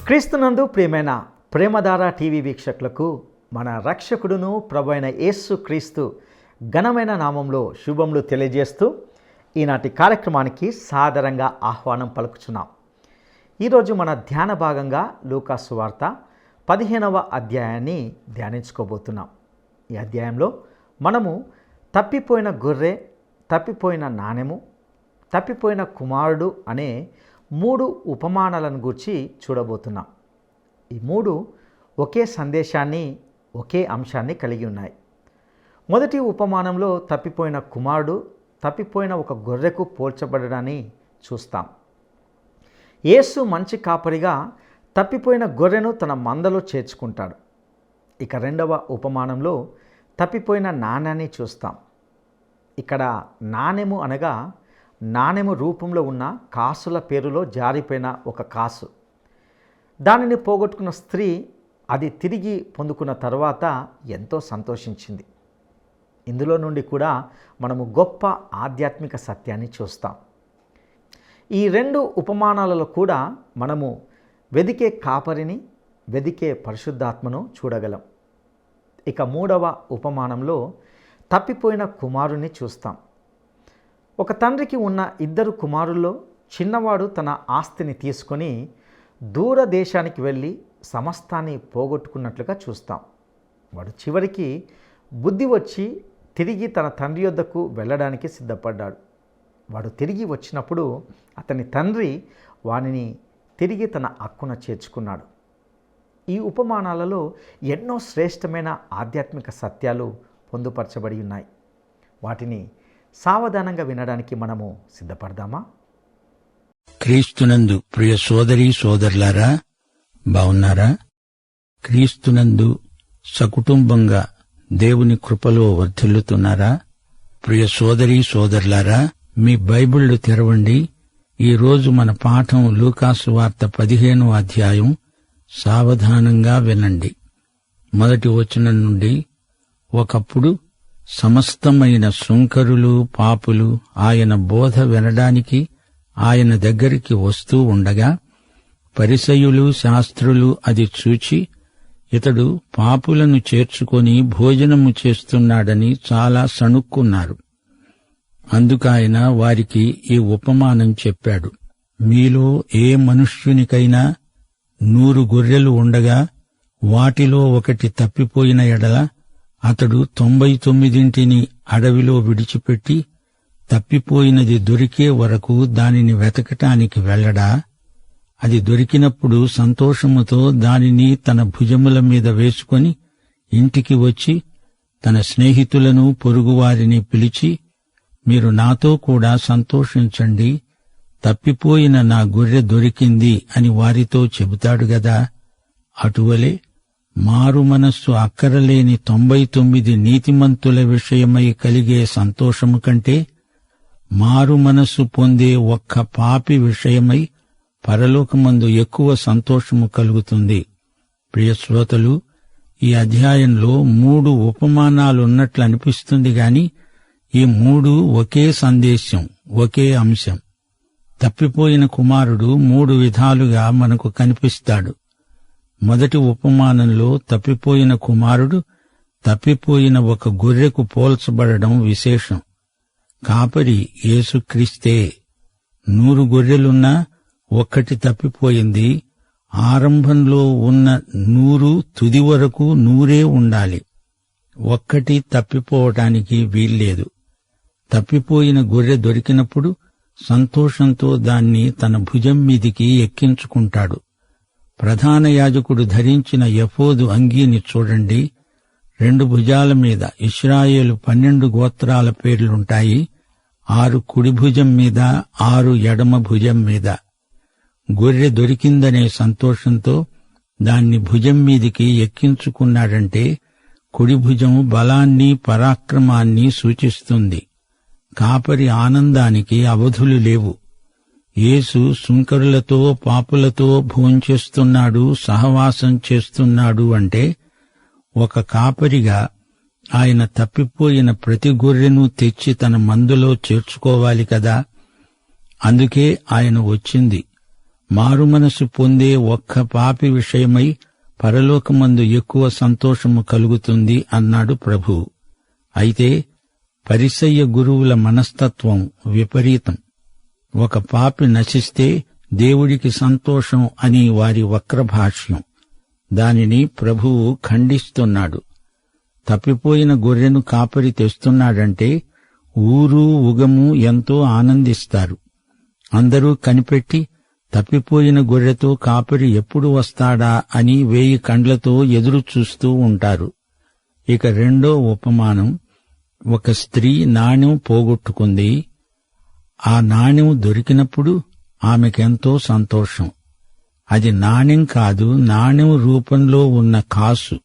క్రీస్తునందు ప్రియమైన ప్రేమధార టీవీ వీక్షకులకు మన రక్షకుడును ప్రభువైన యేసు క్రీస్తు ఘనమైన నామంలో శుభములు తెలియజేస్తూ ఈనాటి కార్యక్రమానికి సాదరంగా ఆహ్వానం పలుకుచున్నాం. ఈరోజు మన ధ్యాన భాగంగా లూకా సువార్త 15వ అధ్యాయాన్ని ధ్యానించుకోబోతున్నాం. ఈ అధ్యాయంలో మనము తప్పిపోయిన గొర్రె, తప్పిపోయిన నాణెము, తప్పిపోయిన కుమారుడు అనే 3 ఉపమానాలను గూర్చి చూడబోతున్నాం. ఈ 3 ఒకే సందేశాన్ని, ఒకే అంశాన్ని కలిగి ఉన్నాయి. మొదటి ఉపమానంలో తప్పిపోయిన కుమారుడు తప్పిపోయిన ఒక గొర్రెకు పోల్చబడడాన్ని చూస్తాం. యేసు మంచి కాపరిగా తప్పిపోయిన గొర్రెను తన మందలో చేర్చుకుంటాడు. ఇక రెండవ ఉపమానంలో తప్పిపోయిన నాణ్యాన్ని చూస్తాం. ఇక్కడ నాణెము అనగా నాణెము రూపంలో ఉన్న కాసుల పేరులో జారిపోయిన ఒక కాసు. దానిని పోగొట్టుకున్న స్త్రీ అది తిరిగి పొందుకున్న తర్వాత ఎంతో సంతోషించింది. ఇందులో నుండి కూడా మనము గొప్ప ఆధ్యాత్మిక సత్యాన్ని చూస్తాం. ఈ 2 ఉపమానాలలో కూడా మనము వెదికే కాపరిని, వెదికే పరిశుద్ధాత్మను చూడగలం. ఇక 3వ ఉపమానంలో తప్పిపోయిన కుమారుని చూస్తాం. ఒక తండ్రికి ఉన్న 2 కుమారుల్లో చిన్నవాడు తన ఆస్తిని తీసుకొని దూర దేశానికి వెళ్ళి సమస్తాన్ని పోగొట్టుకున్నట్లుగా చూస్తాం. వాడు చివరికి బుద్ధి వచ్చి తిరిగి తన తండ్రి యొద్దకు వెళ్ళడానికి సిద్ధపడ్డాడు. వాడు తిరిగి వచ్చినప్పుడు అతని తండ్రి వానిని తిరిగి తన హక్కున చేర్చుకున్నాడు. ఈ ఉపమానాలలో ఎన్నో శ్రేష్టమైన ఆధ్యాత్మిక సత్యాలు పొందుపరచబడి ఉన్నాయి. వాటిని సావధానంగా వినడానికి మనము సిద్ధపడదామా? క్రీస్తునందు ప్రియ సోదరీ సోదరులారా, బావున్నారా? క్రీస్తునందు సకుటుంబంగా దేవుని కృపలో వర్ధిల్లుతున్నారా? ప్రియ సోదరీ సోదరులారా, మీ బైబిళ్లు తెరవండి. ఈరోజు మన పాఠం లూకాసు వార్త 15వ అధ్యాయం. సావధానంగా వినండి. మొదటి వచనం నుండి. ఒకప్పుడు సమస్తమైన సుంకరులు, పాపులు ఆయన బోధ వినడానికి ఆయన దగ్గరికి వస్తూ ఉండగా పరిసయ్యులు, శాస్త్రులు అది చూచి ఇతడు పాపులను చేర్చుకొని భోజనము చేస్తున్నాడని చాలా సణుక్కున్నారు. అందుకాయన వారికి ఈ ఉపమానం చెప్పాడు. మీలో ఏ మనుష్యునికైనా 100 గొర్రెలు ఉండగా వాటిలో ఒకటి తప్పిపోయిన ఎడల అతడు 99 అడవిలో విడిచిపెట్టి తప్పిపోయినది దొరికే వరకు దానిని వెతకటానికి వెళ్ళడా? అది దొరికినప్పుడు సంతోషముతో దానిని తన భుజముల మీద వేసుకొని ఇంటికి వచ్చి తన స్నేహితులను, పొరుగువారిని పిలిచి, మీరు నాతో కూడా సంతోషించండి, తప్పిపోయిన నా గొర్రె దొరికింది అని వారితో చెబుతాడు గదా. అటువలే మారు మనస్సు అక్కరలేని 99 నీతిమంతుల విషయమై కలిగే సంతోషము కంటే మారు మనస్సు పొందే ఒక్క పాపి విషయమై పరలోకమందు ఎక్కువ సంతోషము కలుగుతుంది. ప్రియ శ్రోతలు, ఈ అధ్యాయంలో 3 ఉపమానాలున్నట్లు అనిపిస్తుంది గాని ఈ 3 ఒకే సందేశం, ఒకే అంశం. తప్పిపోయిన కుమారుడు 3 విధాలుగా మనకు కనిపిస్తాడు. మొదటి ఉపమానంలో తప్పిపోయిన కుమారుడు తప్పిపోయిన ఒక గొర్రెకు పోల్చబడడం విశేషం. కాపరి యేసుక్రీస్తే. 100 గొర్రెలున్నా ఒక్కటి తప్పిపోయింది. ఆరంభంలో ఉన్న 100 తుది వరకు 100 ఉండాలి. ఒక్కటి తప్పిపోవటానికి వీల్లేదు. తప్పిపోయిన గొర్రె దొరికినప్పుడు సంతోషంతో దాన్ని తన భుజం మీదికి ఎక్కించుకుంటాడు. ప్రధాన యాజకుడు ధరించిన ఎఫోదు అంగీని చూడండి. 2 భుజాల మీద ఇశ్రాయేలు 12 గోత్రాల పేర్లుంటాయి. 6 కుడి భుజం మీద, 6 ఎడమ భుజం మీద. గొర్రె దొరికిందనే సంతోషంతో దాన్ని భుజం మీదికి ఎక్కించుకున్నాడంటే కుడి భుజం బలాన్ని, పరాక్రమాన్ని సూచిస్తుంది. కాపరి ఆనందానికి అవధులు లేవు. యేసు సుంకరులతో, పాపులతో భోంచేస్తున్నాడు, సహవాసం చేస్తున్నాడు అంటే ఒక కాపరిగా ఆయన తప్పిపోయిన ప్రతి గొర్రెను తెచ్చి తన మందులో చేర్చుకోవాలి కదా. అందుకే ఆయన వచ్చింది. మారుమనసు పొందే ఒక్క పాపి విషయమై పరలోకమందు ఎక్కువ సంతోషము కలుగుతుంది అన్నాడు ప్రభువు. అయితే పరిసయ్య గురువుల మనస్తత్వం విపరీతం. ఒక పాపి నశిస్తే దేవుడికి సంతోషం అని వారి వక్రభాష్యం. దానిని ప్రభువు ఖండిస్తున్నాడు. తప్పిపోయిన గొర్రెను కాపరి తెస్తున్నాడంటే ఊరు ఉగము ఎంతో ఆనందిస్తారు. అందరూ కనిపెట్టి తప్పిపోయిన గొర్రెతో కాపరి ఎప్పుడు వస్తాడా అని 1000 కండ్లతో ఎదురు చూస్తూ ఉంటారు. ఇక రెండో ఉపమానం. ఒక స్త్రీ నాణెం పోగొట్టుకుంది. ఆ నాణెం దొరికినప్పుడు ఆమెకెంతో సంతోషం. అది నాణెం కాదు, నాణెం రూపంలో ఉన్న కాసు.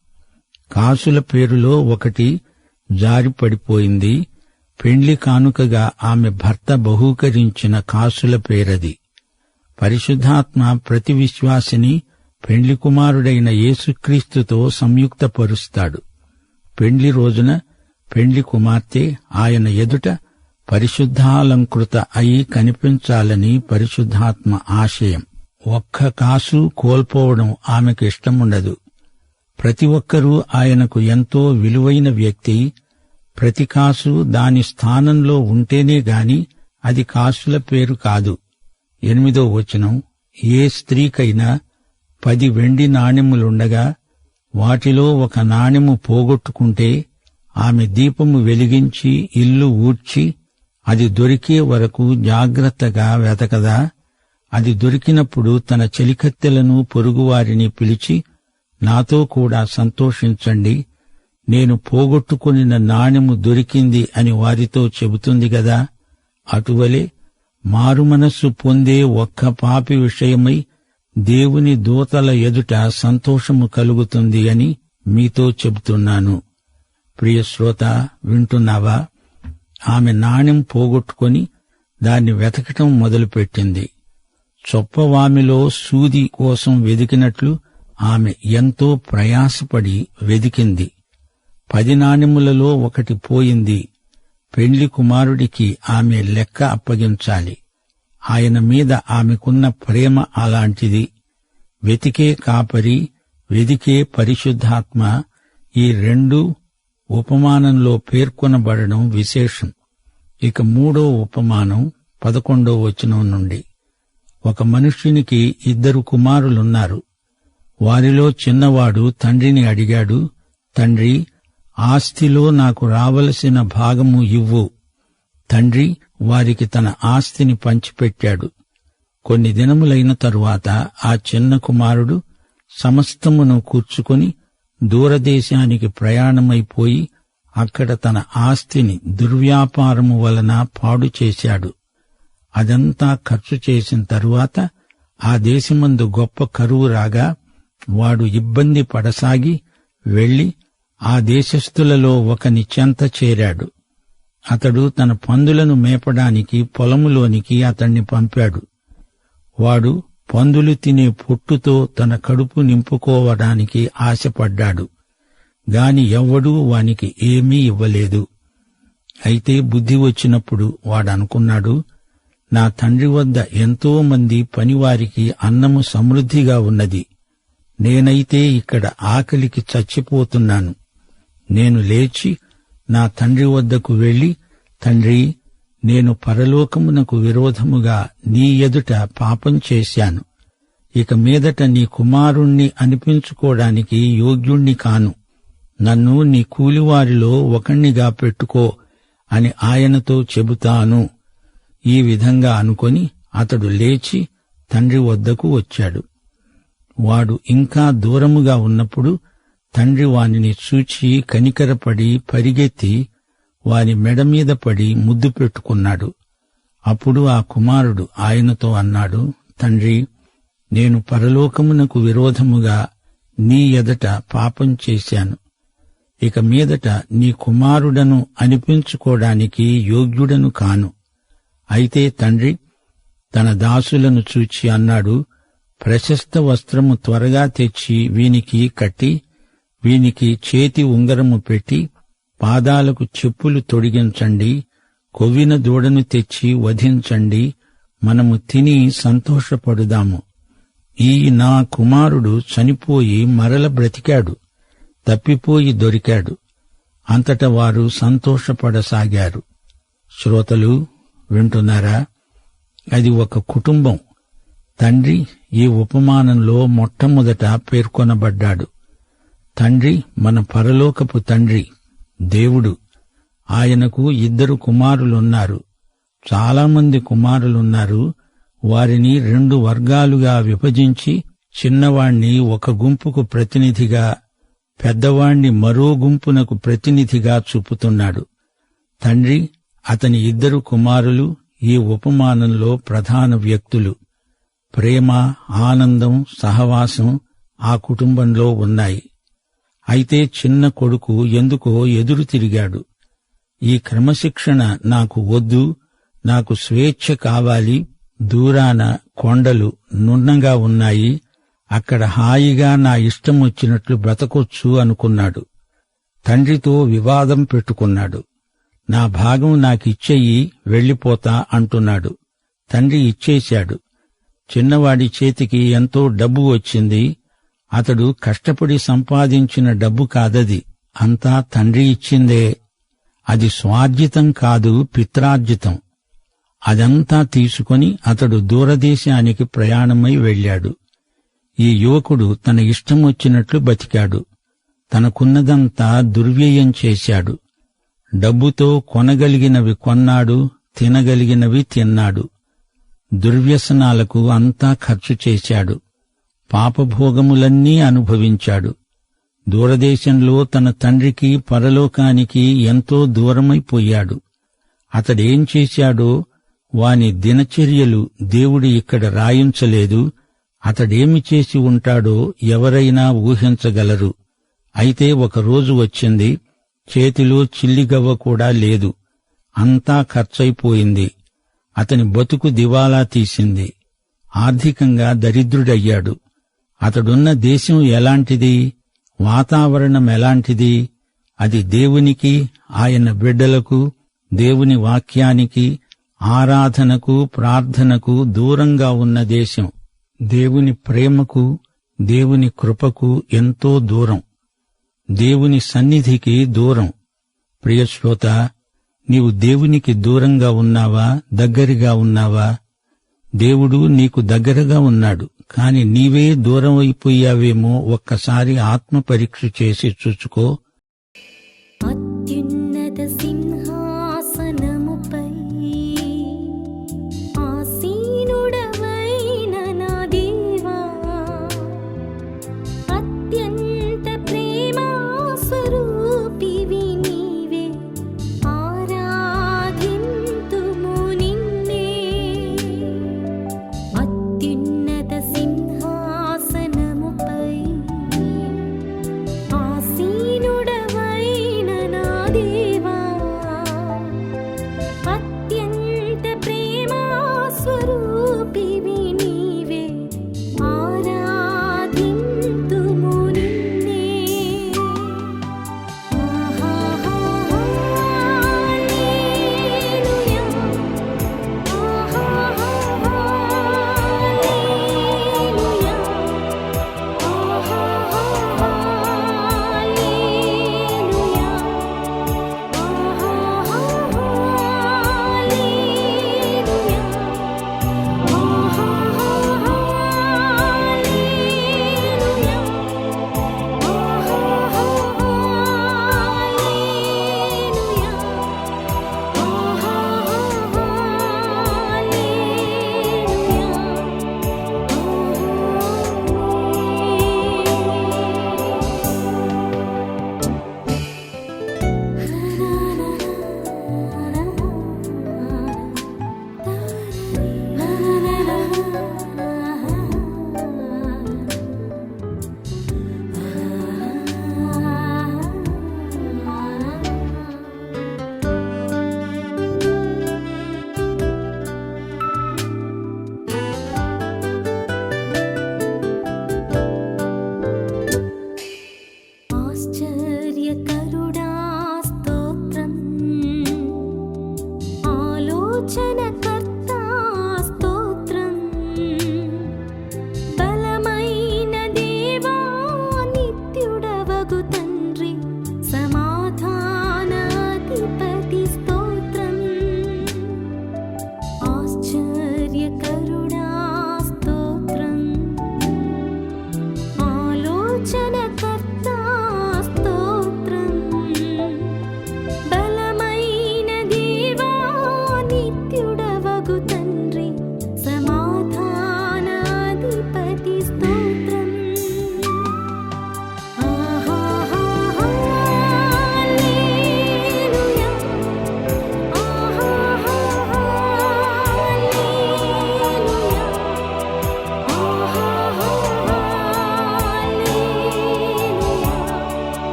కాసుల పేరులో ఒకటి జారిపడిపోయింది. పెండ్లి కానుకగా ఆమె భర్త బహూకరించిన కాసుల పేరది. పరిశుద్ధాత్మ ప్రతి విశ్వాసిని పెండ్లి కుమారుడైన యేసుక్రీస్తుతో సంయుక్తపరుస్తాడు. పెండ్లి రోజున పెండ్లి కుమార్తె ఆయన ఎదుట పరిశుద్ధాలంకృత అయి కనిపించాలని పరిశుద్ధాత్మ ఆశయం. ఒక్క కాసు కోల్పోవడం ఆమెకు ఇష్టముండదు. ప్రతి ఒక్కరూ ఆయనకు ఎంతో విలువైన వ్యక్తి. ప్రతి కాసు దాని స్థానంలో ఉంటేనే గాని అది కాసుల పేరు కాదు. 8వ వచనం. ఏ స్త్రీకైనా 10 వెండి నాణెములుండగా వాటిలో ఒక నాణెము పోగొట్టుకుంటే ఆమె దీపము వెలిగించి ఇల్లు ఊడ్చి అది దొరికే వరకు జాగ్రత్తగా వెతకదా? అది దొరికినప్పుడు తన చెలికత్తెలను పొరుగువారిని పిలిచి, నాతో కూడా సంతోషించండి, నేను పోగొట్టుకొనిన నాణెము దొరికింది అని వారితో చెబుతుంది గదా. అటువలే మారుమనస్సు పొందే ఒక్క పాపి విషయమై దేవుని దూతల ఎదుట సంతోషము కలుగుతుంది అని మీతో చెబుతున్నాను. ప్రియశ్రోత, వింటున్నావా? ఆమె నాణెం పోగొట్టుకొని దాన్ని వెతకటం మొదలుపెట్టింది. చొప్పవామిలో సూది కోసం వెదికినట్లు ఆమె ఎంతో ప్రయాసపడి వెదికింది. 10 నాణెములలో ఒకటి పోయింది. పెండ్లి కుమారుడికి ఆమె లెక్క అప్పగించాలి. ఆయన మీద ఆమెకున్న ప్రేమ అలాంటిది. వెతికే కాపరి, వెదికే పరిశుద్ధాత్మ, ఈ రెండూ ఉపమానంలో పేర్కొనబడడం విశేషం. ఇక 3వ ఉపమానం 11వ వచనం నుండి. ఒక మనుష్యునికి 2 కుమారులున్నారు. వారిలో చిన్నవాడు తండ్రిని అడిగాడు, తండ్రి, ఆస్తిలో నాకు రావలసిన భాగము ఇవ్వు. తండ్రి వారికి తన ఆస్తిని పంచిపెట్టాడు. కొన్ని దినములైన తరువాత ఆ చిన్న కుమారుడు సమస్తమును కూర్చుకొని దూరదేశానికి ప్రయాణమైపోయి అక్కడ తన ఆస్తిని దుర్వ్యాపారము వలన పాడు చేశాడు. అదంతా ఖర్చు చేసిన తరువాత ఆ దేశమందు గొప్ప కరువు రాగా వాడు ఇబ్బంది పడసాగి వెళ్లి ఆ దేశస్థులలో ఒకని చెంత చేరాడు. అతడు తన పందులను మేపడానికి పొలములోనికి అతణ్ణి పంపాడు. వాడు పందులు తినే పొట్టుతో తన కడుపు నింపుకోవడానికి ఆశపడ్డాడు. గాని ఎవ్వడూ వానికి ఏమీ ఇవ్వలేదు. అయితే బుద్ధి వచ్చినప్పుడు వాడనుకున్నాడు, నా తండ్రి వద్ద ఎంతో మంది పనివారికి అన్నము సమృద్ధిగా ఉన్నది. నేనైతే ఇక్కడ ఆకలికి చచ్చిపోతున్నాను. నేను లేచి నా తండ్రి వద్దకు వెళ్లి, తండ్రి, నేను పరలోకమునకు విరోధముగా నీ ఎదుట పాపం చేశాను. ఇక మీదట నీ కుమారుణ్ణి అనిపించుకోవడానికి యోగ్యుణ్ణి కాను. నన్ను నీ కూలివారిలో ఒకణ్ణిగా పెట్టుకో అని ఆయనతో చెబుతాను. ఈ విధంగా అనుకొని అతడు లేచి తండ్రి వద్దకు వచ్చాడు. వాడు ఇంకా దూరముగా ఉన్నప్పుడు తండ్రి వానిని చూచి కనికరపడి పరిగెత్తి వాని మెడమీద పడి ముద్దు పెట్టుకున్నాడు. అప్పుడు ఆ కుమారుడు ఆయనతో అన్నాడు, తండ్రి, నేను పరలోకమునకు విరోధముగా నీ ఎదట పాపం చేశాను. ఇక మీదట నీ కుమారుడను అనిపించుకోవడానికి యోగ్యుడను కాను. అయితే తండ్రి తన దాసులను చూచి అన్నాడు, ప్రశస్త వస్త్రము త్వరగా తెచ్చి వీనికి కట్టి, వీనికి చేతి ఉంగరము పెట్టి, పాదాలకు చెప్పులు తొడిగించండి. కొవ్విన దూడను తెచ్చి వధించండి. మనము తిని సంతోషపడుదాము. ఈ నా కుమారుడు చనిపోయి మరల బ్రతికాడు, తప్పిపోయి దొరికాడు. అంతట వారు సంతోషపడసాగారు. శ్రోతలు వింటున్నారా? అది ఒక కుటుంబం. తండ్రి ఈ ఉపమానంలో మొట్టమొదట పేర్కొనబడ్డాడు. తండ్రి మన పరలోకపు తండ్రి, దేవుడు. ఆయనకు 2 కుమారులున్నారు. చాలామంది కుమారులున్నారు. వారిని 2 వర్గాలుగా విభజించి చిన్నవాణ్ణి ఒక గుంపుకు ప్రతినిధిగా, పెద్దవాణ్ణి మరో గుంపునకు ప్రతినిధిగా చూపుతున్నాడు. తండ్రి, అతని 2 కుమారులు ఈ ఉపమానంలో ప్రధాన వ్యక్తులు. ప్రేమ, ఆనందం, సహవాసం ఆ కుటుంబంలో ఉన్నాయి. అయితే చిన్న కొడుకు ఎందుకో ఎదురు తిరిగాడు. ఈ క్రమశిక్షణ నాకు వద్దు, నాకు స్వేచ్ఛ కావాలి, దూరాన కొండలు నున్నగా ఉన్నాయి, అక్కడ హాయిగా నా ఇష్టం వచ్చినట్లు బ్రతకొచ్చు అనుకున్నాడు. తండ్రితో వివాదం పెట్టుకున్నాడు. నా భాగం నాకిచ్చెయ్యి, వెళ్ళిపోతా అంటున్నాడు. తండ్రి ఇచ్చేశాడు. చిన్నవాడి చేతికి ఎంతో డబ్బు వచ్చింది. అతడు కష్టపడి సంపాదించిన డబ్బు కాదది, అంతా తండ్రి ఇచ్చిందే. అది స్వార్జితం కాదు, పిత్రార్జితం. అదంతా తీసుకొని అతడు దూరదేశానికి ప్రయాణమై వెళ్ళాడు. ఈ యువకుడు తన ఇష్టం వచ్చినట్లు బతికాడు. తనకున్నదంతా దుర్వ్యయం చేశాడు. డబ్బుతో కొనగలిగినవి కొన్నాడు, తినగలిగినవి తిన్నాడు. దుర్వ్యసనాలకు అంతా ఖర్చు చేశాడు. పాపభోగములన్నీ అనుభవించాడు. దూరదేశంలో తన తండ్రికి, పరలోకానికి ఎంతో దూరమైపోయాడు. అతడేం చేశాడో వాని దినచర్యలు దేవుడు ఇక్కడ రాయించలేదు. అతడేమి చేసి ఉంటాడో ఎవరైనా ఊహించగలరు. అయితే ఒక రోజు వచ్చింది. చేతిలో చిల్లిగవ్వ కూడా లేదు. అంతా ఖర్చయిపోయింది. అతని బతుకు దివాలా తీసింది. ఆర్థికంగా దరిద్రుడయ్యాడు. అతడున్న దేశం ఎలాంటిది, వాతావరణం ఎలాంటిది? అది దేవునికి, ఆయన బిడ్డలకు, దేవుని వాక్యానికి, ఆరాధనకు, ప్రార్థనకు దూరంగా ఉన్న దేశం. దేవుని ప్రేమకు, దేవుని కృపకు ఎంతో దూరం. దేవుని సన్నిధికి దూరం. ప్రియశ్రోత, నీవు దేవునికి దూరంగా ఉన్నావా, దగ్గరగా ఉన్నావా? దేవుడు నీకు దగ్గరగా ఉన్నాడు, కాని నీవే దూరం అయిపోయావేమో ఒక్కసారి ఆత్మ పరీక్ష చేసి చూచుకో. అత్యున్నత సింహాసనముపై ఆసీనుడవైన నా దేవా, అత్యంత ప్రేమా స్వరూపివి నీవే, ఆరాధింతుము నిన్నే. అత్యున్నత సింహాసనముపై ఆసీనుడ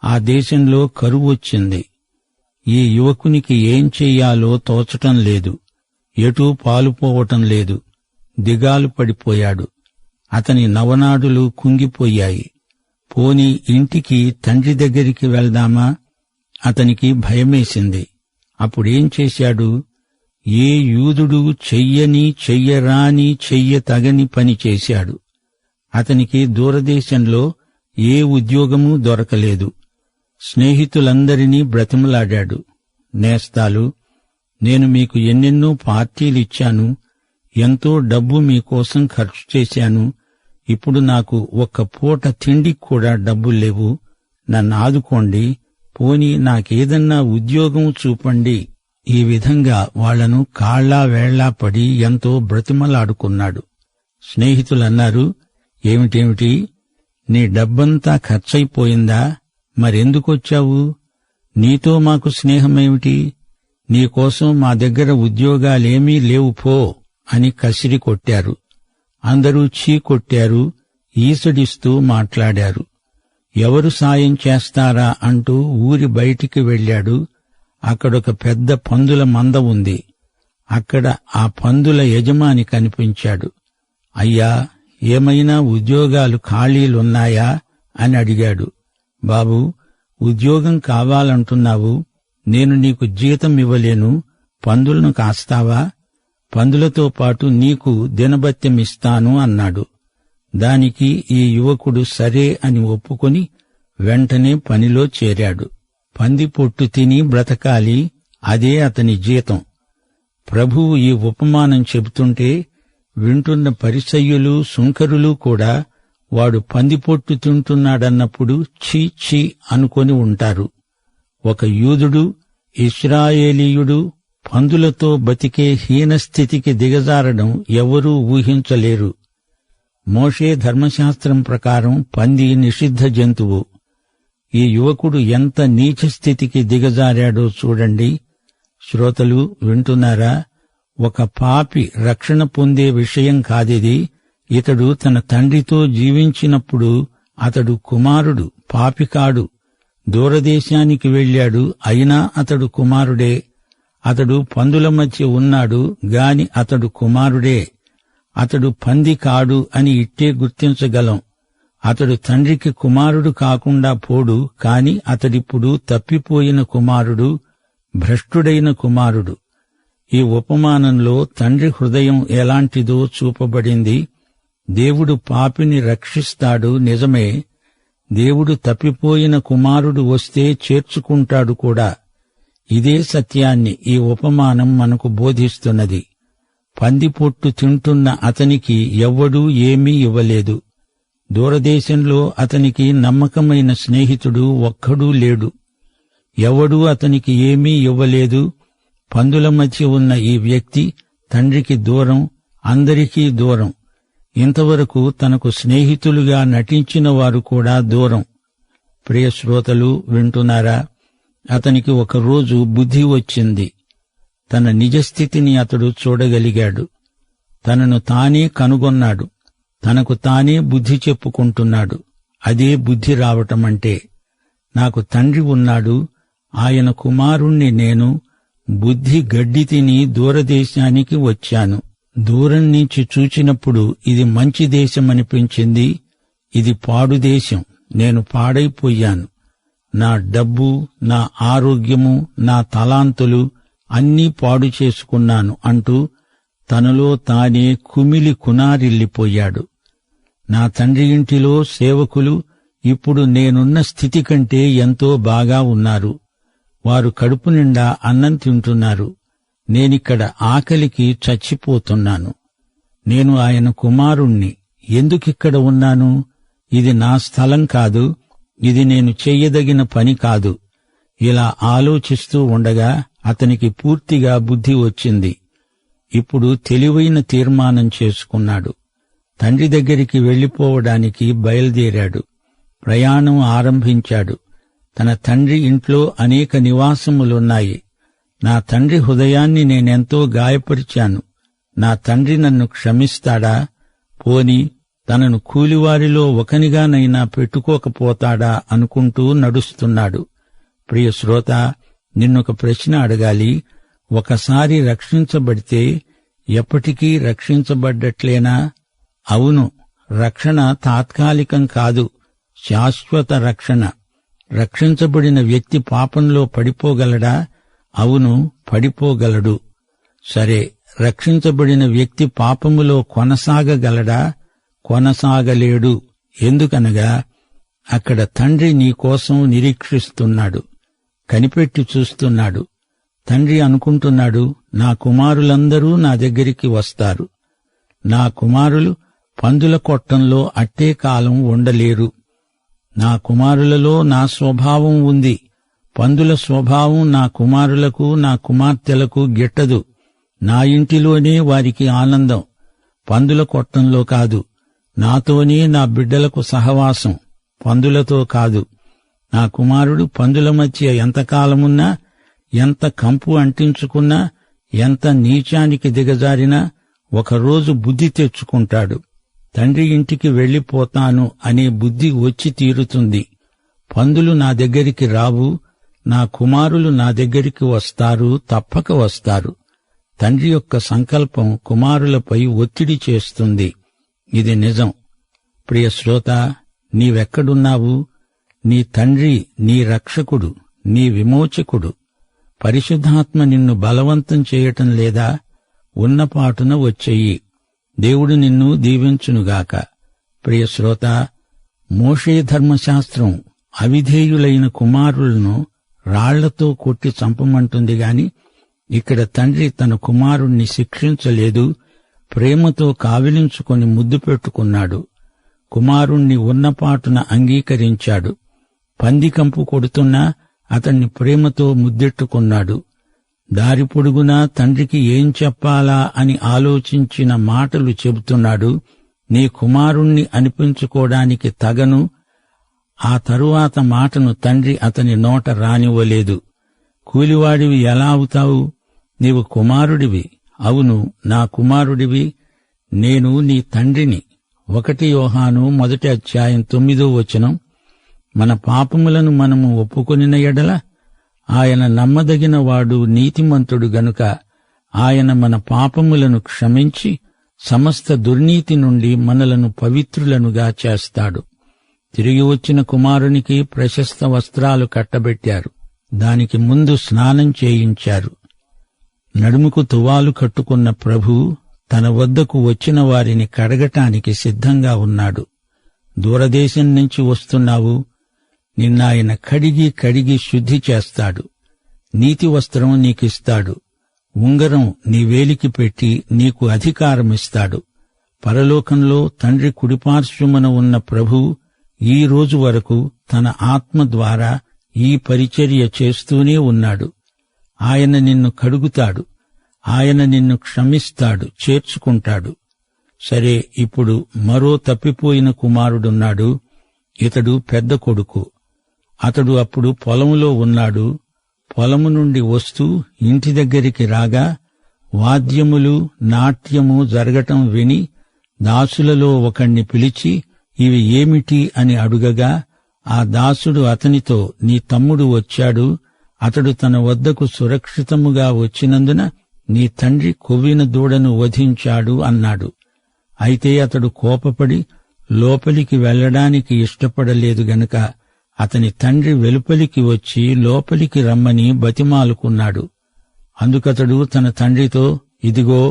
ఆ దేశంలో కరువు వచ్చింది. ఈ యువకునికి ఏం చెయ్యాలో తోచటం లేదు. ఎటూ పాలుపోవటం లేదు. దిగాలు పడిపోయాడు. అతని నవనాడులు కుంగిపోయాయి. పోనీ ఇంటికి తండ్రి దగ్గరికి వెళ్దామా? అతనికి భయమేసింది. అప్పుడేం చేశాడు? ఏ యూదుడు చెయ్యని, చెయ్యరాని, చెయ్యతగని పని చేశాడు. అతనికి దూరదేశంలో ఏ ఉద్యోగమూ దొరకలేదు. స్నేహితులందరినీ బ్రతిమలాడాడు. నేస్తాలు, నేను మీకు ఎన్నెన్నో పార్టీలిచ్చాను, ఎంతో డబ్బు మీకోసం ఖర్చు చేశాను. ఇప్పుడు నాకు ఒక్క పూట తిండికి కూడా డబ్బుల్లేవు. నన్ను ఆదుకోండి. పోనీ నాకేదన్నా ఉద్యోగం చూపండి. ఈ విధంగా వాళ్లను కాళ్లా వేళ్లా పడి ఎంతో బ్రతిమలాడుకున్నాడు. స్నేహితులన్నారు, ఏమిటేమిటి, నీ డబ్బంతా ఖర్చయిపోయిందా? మరెందుకొచ్చావు? నీతో మాకు స్నేహమేమిటి? నీకోసం మా దగ్గర ఉద్యోగాలేమీ లేవు పో అని కసిరి కొట్టారు. అందరూ చీకొట్టారు, ఈసడిస్తూ మాట్లాడారు. ఎవరు సాయం చేస్తారా అంటూ ఊరి బయటికి వెళ్లాడు. అక్కడొక పెద్ద పందుల మంద ఉంది. అక్కడ ఆ పందుల యజమాని కనిపించాడు. అయ్యా, ఏమైనా ఉద్యోగాలు ఖాళీలున్నాయా అని అడిగాడు. బాబూ, ఉద్యోగం కావాలంటున్నావు, నేను నీకు జీతం ఇవ్వలేను, పందులను కాస్తావా? పందులతో పాటు నీకు దినభత్యమిస్తాను అన్నాడు. దానికి ఈ యువకుడు సరే అని ఒప్పుకొని వెంటనే పనిలో చేరాడు. పంది పొట్టు తిని బ్రతకాలి, అదే అతని జీతం. ప్రభువు ఈ ఉపమానం చెబుతుంటే వింటున్న పరిసయ్యులు, సుంకరులు కూడా వాడు పందిపొట్టు తింటున్నాడన్నప్పుడు ఛీ ఛీ అనుకొని ఉంటారు. ఒక యూదుడు, ఇశ్రాయేలీయుడు పందులతో బతికే హీనస్థితికి దిగజారడం ఎవరూ ఊహించలేరు. మోషే ధర్మశాస్త్రం ప్రకారం పంది నిషిద్ధ జంతువు. ఈ యువకుడు ఎంత నీచస్థితికి దిగజారాడో చూడండి. శ్రోతలు వింటున్నారా? ఒక పాపి రక్షణ పొందే విషయం కాదిది. ఇతడు తన తండ్రితో జీవించినప్పుడు అతడు కుమారుడు, పాపికాడు. దూరదేశానికి వెళ్లాడు, అయినా అతడు కుమారుడే. అతడు పందుల మధ్య ఉన్నాడు గాని అతడు కుమారుడే. అతడు పంది కాడు అని ఇట్టే గుర్తించగలం. అతడు తండ్రికి కుమారుడు కాకుండా పోడు, కాని అతడిప్పుడు తప్పిపోయిన కుమారుడు, భ్రష్టుడైన కుమారుడు. ఈ ఉపమానంలో తండ్రి హృదయం ఎలాంటిదో చూపబడింది. దేవుడు పాపిని రక్షిస్తాడు, నిజమే. దేవుడు తప్పిపోయిన కుమారుడు వస్తే చేర్చుకుంటాడు కూడా. ఇదే సత్యాన్ని ఈ ఉపమానం మనకు బోధిస్తున్నది. పందిపొట్టు తింటున్న అతనికి ఎవ్వడూ ఏమీ ఇవ్వలేదు. దూరదేశంలో అతనికి నమ్మకమైన స్నేహితుడు ఒక్కడూ లేడు. ఎవడూ అతనికి ఏమీ ఇవ్వలేదు. పందుల మధ్య ఉన్న ఈ వ్యక్తి తండ్రికి దూరం, అందరికీ దూరం. ఇంతవరకు తనకు స్నేహితులుగా నటించిన వారు కూడా దూరం. ప్రియ శ్రోతలు వింటున్నారా? అతనికి ఒకరోజు బుద్ధి వచ్చింది. తన నిజస్థితిని అతడు చూడగలిగాడు. తనను తానే కనుగొన్నాడు. తనకు తానే బుద్ధి చెప్పుకుంటున్నాడు. అదే బుద్ధి రావటమంటే. నాకు తండ్రి ఉన్నాడు, ఆయన కుమారుణ్ణి నేను. బుద్ధి గడ్డి తిని దూరదేశానికి వచ్చాను. దూరం నుంచి చూచినప్పుడు ఇది మంచి దేశమనిపించింది. ఇది పాడు దేశం. నేను పాడైపోయాను. నా డబ్బు, నా ఆరోగ్యము, నా తలాంతులు అన్నీ పాడు చేసుకున్నాను అంటూ తనలో తానే కుమిలి కునారిల్లిపోయాడు. నా తండ్రి ఇంటిలో సేవకులు ఇప్పుడు నేనున్న స్థితి కంటే ఎంతో బాగా ఉన్నారు. వారు కడుపు నిండా అన్నం తింటున్నారు. నేనిక్కడ ఆకలికి చచ్చిపోతున్నాను. నేను ఆయన కుమారుణ్ణి. ఎందుకిక్కడ ఉన్నాను? ఇది నా స్థలం కాదు. ఇది నేను చెయ్యదగిన పని కాదు. ఇలా ఆలోచిస్తూ ఉండగా అతనికి పూర్తిగా బుద్ధి వచ్చింది. ఇప్పుడు తెలివైన తీర్మానం చేసుకున్నాడు. తండ్రి దగ్గరికి వెళ్లిపోవడానికి బయలుదేరాడు. ప్రయాణం ఆరంభించాడు. తన తండ్రి ఇంట్లో అనేక నివాసములున్నాయి. నా తండ్రి హృదయాన్ని నేనెంతో గాయపరిచాను. నా తండ్రి నన్ను క్షమిస్తాడా? పోని తనను కూలివారిలో ఒకనిగానైనా పెట్టుకోకపోతాడా అనుకుంటూ నడుస్తున్నాడు. ప్రియ శ్రోత, నిన్నొక ప్రశ్న అడగాలి. ఒకసారి రక్షించబడితే ఎప్పటికీ రక్షించబడ్డట్లేనా? అవును, రక్షణ తాత్కాలికం కాదు, శాశ్వత రక్షణ. రక్షించబడిన వ్యక్తి పాపంలో పడిపోగలడా? అవును, పడిపోగలడు. సరే, రక్షించబడిన వ్యక్తి పాపములో కొనసాగగలడా? కొనసాగలేడు. ఎందుకనగా అక్కడ తండ్రి నీకోసం నిరీక్షిస్తున్నాడు, కనిపెట్టి చూస్తున్నాడు. తండ్రి అనుకుంటున్నాడు, నా కుమారులందరూ నా దగ్గరికి వస్తారు. నా కుమారులు పందుల కొట్టంలో అట్టే కాలం ఉండలేరు. నా కుమారులలో నా స్వభావం ఉంది. పందుల స్వభావం నా కుమారులకు, నా కుమార్తెలకు గిట్టదు. నా ఇంటిలోనే వారికి ఆనందం, పందుల కొట్టంలో కాదు. నాతోనే నా బిడ్డలకు సహవాసం, పందులతో కాదు. నా కుమారుడు పందుల మధ్య ఎంతకాలమున్నా, ఎంత కంపు అంటించుకున్నా, ఎంత నీచానికి దిగజారినా ఒకరోజు బుద్ధి తెచ్చుకుంటాడు. తండ్రి ఇంటికి వెళ్లిపోతాను అనే బుద్ధి వచ్చి తీరుతుంది. పందులు నా దగ్గరికి రావు, నా కుమారులు నా దగ్గరికి వస్తారు, తప్పక వస్తారు. తండ్రి యొక్క సంకల్పం కుమారులపై ఒత్తిడి చేస్తుంది. ఇది నిజం. ప్రియ శ్రోత, నీవెక్కడున్నావు? నీ తండ్రి నీ రక్షకుడు, నీ విమోచకుడు. పరిశుద్ధాత్మ నిన్ను బలవంతం చేయటం లేదా? ఉన్నపాటున వచ్చెయ్యి. దేవుడు నిన్ను దీవించునుగాక. ప్రియ శ్రోత, మోషే ధర్మశాస్త్రం అవిధేయులైన కుమారులను రాళ్లతో కొట్టి చంపమంటుంది గాని ఇక్కడ తండ్రి తన కుమారుణ్ణి శిక్షించలేదు, ప్రేమతో కావిలించుకొని ముద్దు పెట్టుకున్నాడు. కుమారుణ్ణి ఉన్నపాటున అంగీకరించాడు. పందికంపు కొడుతున్నా అతన్ని ప్రేమతో ముద్దెట్టుకున్నాడు. దారి పొడుగునా తండ్రికి ఏం చెప్పాలా అని ఆలోచించిన మాటలు చెబుతున్నాడు. నీ కుమారుణ్ణి అనిపించుకోవడానికి తగను. ఆ తరువాత మాటను తండ్రి అతని నోట రానివ్వలేదు. కూలివాడివి ఎలా అవుతావు? నీవు కుమారుడివి. అవును, నా కుమారుడివి. నేను నీ తండ్రిని. 1 యోహాను 1:9 మన పాపములను మనము ఒప్పుకొనిన ఎడల ఆయన నమ్మదగినవాడు, నీతిమంతుడు గనుక ఆయన మన పాపములను క్షమించి సమస్త దుర్నీతి నుండి మనలను పవిత్రులనుగా చేస్తాడు. తిరిగి వచ్చిన కుమారునికి ప్రశస్త వస్త్రాలు కట్టబెట్టారు. దానికి ముందు స్నానం చేయించారు. నడుముకు తువాలు కట్టుకున్న ప్రభు తన వద్దకు వచ్చిన వారిని కడగటానికి సిద్ధంగా ఉన్నాడు. దూరదేశం నుంచి వస్తున్నావు, నిన్నాయన కడిగి శుద్ధి చేస్తాడు. నీతి వస్త్రం నీకిస్తాడు. ఉంగరం నీ వేలికి పెట్టి నీకు అధికారమిస్తాడు. పరలోకంలో తండ్రి కుడిపార్శ్వమున ఉన్న ప్రభు ఈ రోజు వరకు తన ఆత్మ ద్వారా ఈ పరిచర్య చేస్తూనే ఉన్నాడు. ఆయన నిన్ను కడుగుతాడు. ఆయన నిన్ను క్షమిస్తాడు, చేర్చుకుంటాడు. సరే, ఇప్పుడు మరో తప్పిపోయిన కుమారుడున్నాడు. ఇతడు పెద్ద కొడుకు. అతడు అప్పుడు పొలంలో ఉన్నాడు. పొలము నుండి వస్తూ ఇంటి దగ్గరికి రాగా వాద్యములు, నాట్యము జరగటం విని దాసులలో ఒకణ్ణి పిలిచి, ఇవి ఏమిటి అని అడుగగా ఆ దాసుడు అతనితో, నీ తమ్ముడు వచ్చాడు. అతడు తన వద్దకు సురక్షితముగా వచ్చినందున నీ తండ్రి కొవ్విన దూడను వధించాడు అన్నాడు. అయితే అతడు కోపపడి లోపలికి వెళ్లడానికి ఇష్టపడలేదు గనుక అతని తండ్రి వెలుపలికి వచ్చి లోపలికి రమ్మని బతిమాలుకున్నాడు. అందుకతడు తన తండ్రితో, ఇదిగో,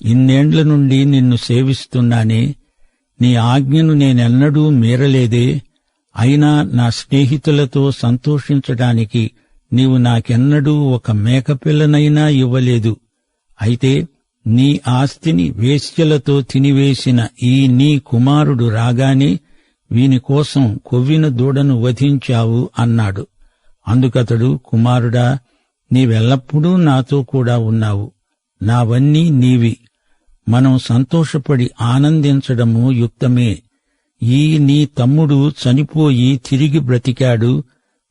ఇన్నేండ్ల నుండి నిన్ను సేవిస్తున్నానే, నీ ఆజ్ఞను నేనెన్నడూ మీరలేదే. అయినా నా స్నేహితులతో సంతోషించడానికి నీవు నాకెన్నడూ ఒక మేకపిల్లనైనా ఇవ్వలేదు. అయితే నీ ఆస్తిని వేశ్యలతో తినివేసిన ఈ నీ కుమారుడు రాగానే వీని కోసం కొవ్విన దూడను వధించావు అన్నాడు. అందుకతడు, కుమారుడా, నీవెల్లప్పుడూ నాతో కూడా ఉన్నావు. నావన్నీ నీవి. మనం సంతోషపడి ఆనందించడము యుక్తమే. ఈ నీ తమ్ముడు చనిపోయి తిరిగి బ్రతికాడు,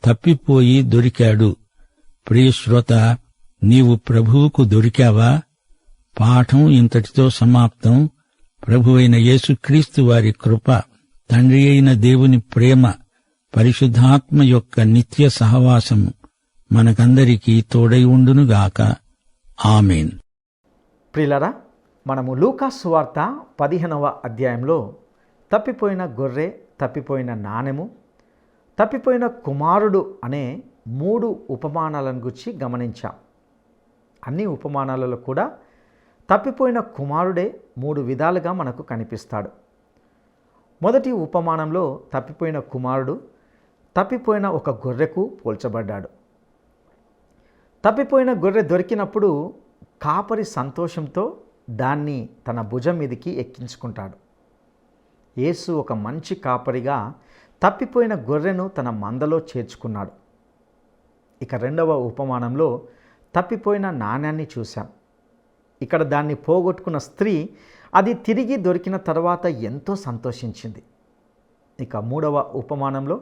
తప్పిపోయి దొరికాడు. ప్రియశ్రోత, నీవు ప్రభువుకు దొరికావా? పాఠం ఇంతటితో సమాప్తం. ప్రభువైన యేసుక్రీస్తు వారి కృప, తండ్రి అయిన దేవుని ప్రేమ, పరిశుద్ధాత్మ యొక్క నిత్య సహవాసము మనకందరికీ తోడై ఉండునుగాక. ఆమేన్. ప్రియులారా, మనము లూకా సువార్త 15వ అధ్యాయంలో తప్పిపోయిన గొర్రె, తప్పిపోయిన నాణెము, తప్పిపోయిన కుమారుడు అనే 3 ఉపమానాలను గురించి గమనించాం. అన్ని ఉపమానాలలో కూడా తప్పిపోయిన కుమారుడే 3 విధాలుగా మనకు కనిపిస్తాడు. మొదటి ఉపమానంలో తప్పిపోయిన కుమారుడు తప్పిపోయిన ఒక గొర్రెకు పోల్చబడ్డాడు. తప్పిపోయిన గొర్రె దొరికినప్పుడు కాపరి సంతోషంతో దాన్ని తన భుజం మీదికి ఎక్కించుకుంటాడు. యేసు ఒక మంచి కాపరిగా తప్పిపోయిన గొర్రెను తన మందలో చేర్చుకున్నాడు. ఇక రెండవ ఉపమానంలో తప్పిపోయిన నాణ్యాన్ని చూశాం. ఇక్కడ దాన్ని పోగొట్టుకున్న స్త్రీ అది తిరిగి దొరికిన తర్వాత ఎంతో సంతోషించింది. ఇక మూడవ ఉపమానంలో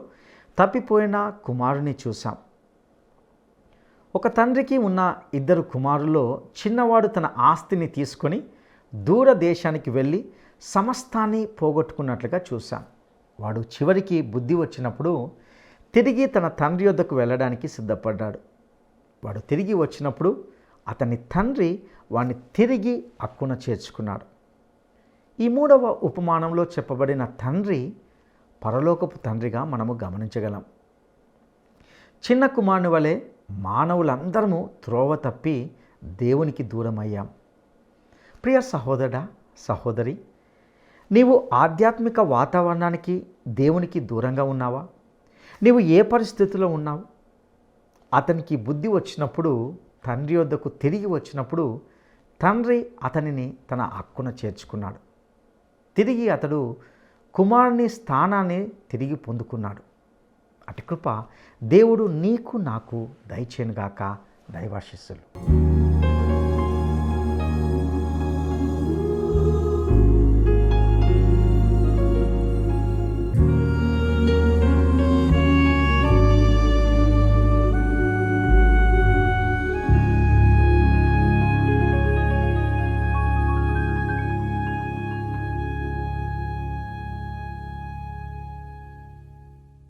తప్పిపోయిన కుమారుని చూశాం. ఒక తండ్రికి ఉన్న 2 కుమారుల్లో చిన్నవాడు తన ఆస్తిని తీసుకొని దూర దేశానికి వెళ్ళి సమస్తాన్ని పోగొట్టుకున్నట్లుగా చూశాం. వాడు చివరికి బుద్ధి వచ్చినప్పుడు తిరిగి తన తండ్రి యొద్దకు వెళ్ళడానికి సిద్ధపడ్డాడు. వాడు తిరిగి వచ్చినప్పుడు అతని తండ్రి వాడిని తిరిగి హక్కున చేర్చుకున్నాడు. ఈ మూడవ ఉపమానంలో చెప్పబడిన తండ్రి పరలోకపు తండ్రిగా మనము గమనించగలం. చిన్న కుమారుని వలె మానవులందరము త్రోవ తప్పి దేవునికి దూరమయ్యాం. ప్రియ సహోదరుడా, సహోదరి, నీవు ఆధ్యాత్మిక వాతావరణానికి, దేవునికి దూరంగా ఉన్నావా? నీవు ఏ పరిస్థితిలో ఉన్నావు? అతనికి బుద్ధి వచ్చినప్పుడు, తండ్రి వద్దకు తిరిగి వచ్చినప్పుడు తండ్రి అతనిని తన హక్కున చేర్చుకున్నాడు. తిరిగి అతడు కుమారుని స్థానాన్ని తిరిగి పొందుకున్నాడు. అటు కృప దేవుడు నీకు నాకు దయచేయునుగాక. దైవాశీస్సులు.